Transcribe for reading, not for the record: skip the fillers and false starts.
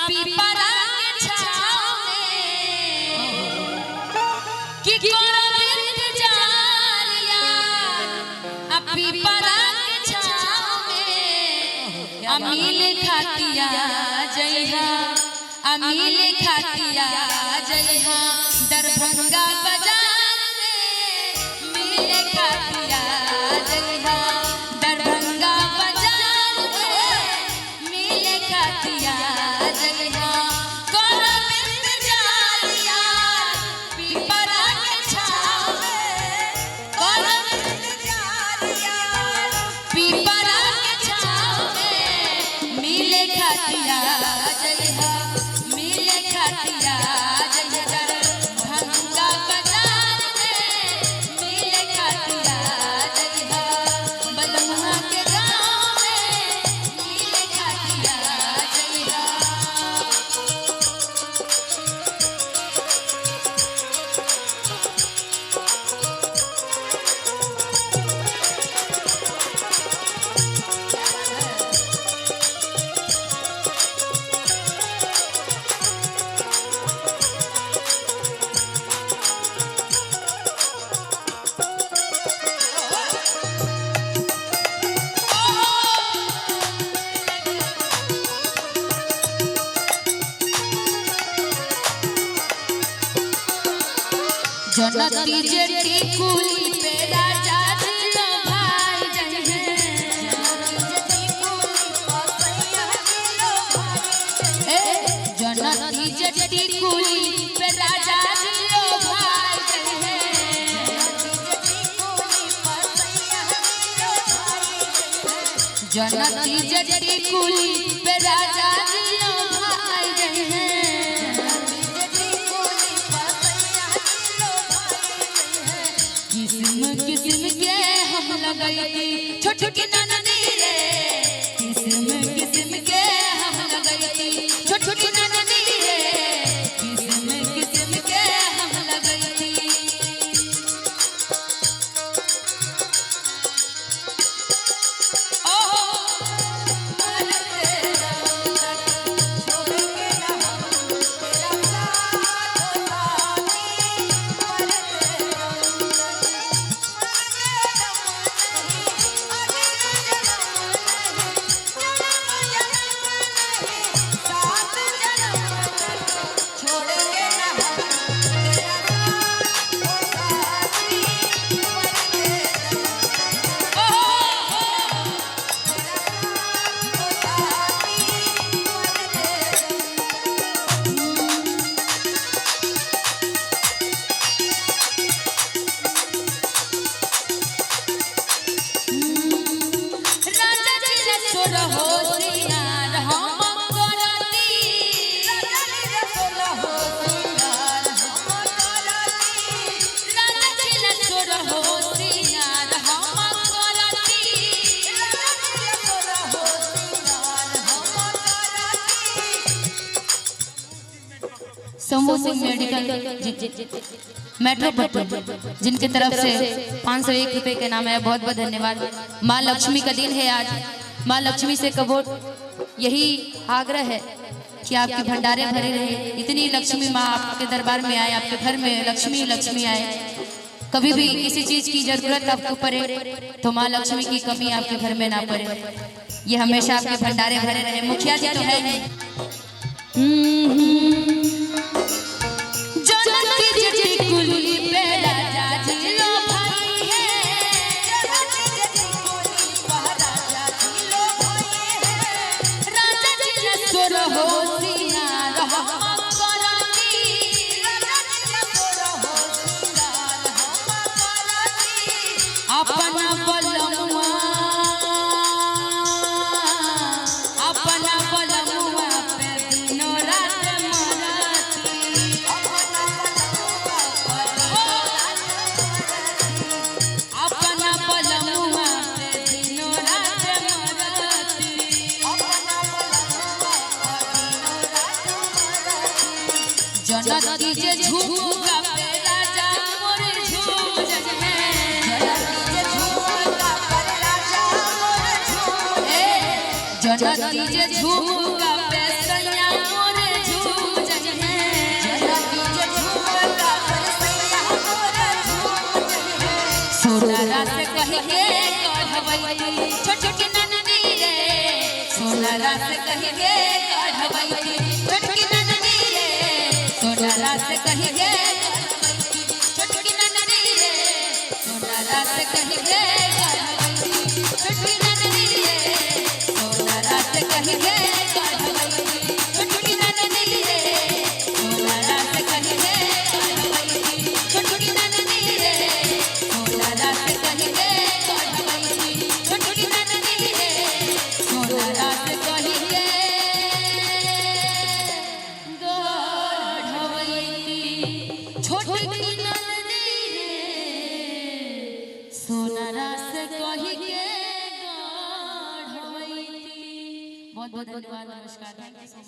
पीपरा के छाँव में कि करब इंतजार यार पीपरा के छाँव में अमील खातिया जइहा अमील खातिया जइहा दरभंगा बाजार में मिल खातिया जइहा दरभंगा बाजार में मिल खातिया जइहा करब इंतजार यार पीपरा के छाँव में करब इंतजार यार पीपरा के छाँव में मिल खातिया जइहा मिल खातिया जइहा दरभंगा बाजार में मिल खातिया जइहा बलमुआ के गाँव में मिल खातिया जइहा। जनती जेठी कुली पे राजा दिलो भाई जइहे जनती जेठी कुली पे राजा दिलो भाई जइहे जनती जेठी कुली पे राजा दिलो भाई जइहे किस्म के हम लगई छोटकी ननदी रे किस्म के हम लगई छोटकी ननदी रे किस्म के हम लगई शंभू सिंह मेडिकल मेट्रोपॉलिटन जिनकी तरफ से 501 रुपए के नाम है, बहुत बहुत धन्यवाद। माँ लक्ष्मी का दिन है आज। माँ लक्ष्मी से कबो यही आग्रह है कि आपके भंडारे भरे रहे, इतनी लक्ष्मी माँ आपके दरबार में आए, आपके घर में लक्ष्मी लक्ष्मी आए। कभी भी किसी चीज की जरूरत आपको पड़े तो माँ लक्ष्मी की कमी आपके घर में ना पड़े, ये हमेशा आपके भंडारे भरे रहे। मुखिया जी तो है नहीं। जनती जे झूमका पे राजा मोरे झूम जजमे, जनती जे झूमका पे राजा मोरे झूम, जनती जे झूमका पे सैया मोरे के गढ़वैती छोटकी ननदी रे सोनारा से कही के गढ़वैती छोटकी ननदी रे सोनारा से कही के छोटकी ननदी रे सोनारा से कही के गढ़वैती छोटकी ननदी रे सोनारा से कही के गढ़वैती छोटकी ननदी रे सोनारा से कही के गढ़वैती छोटकी ननदी रे सोनारा से कही के गढ़वैती छोटकी ननदी रे सोनारा से कही के गढ़वैती छोटकी ननदी रे सोनारा से कही के गढ़वैती। बहुत बहुत धन्यवाद, नमस्कार, थैंक यू सो मच।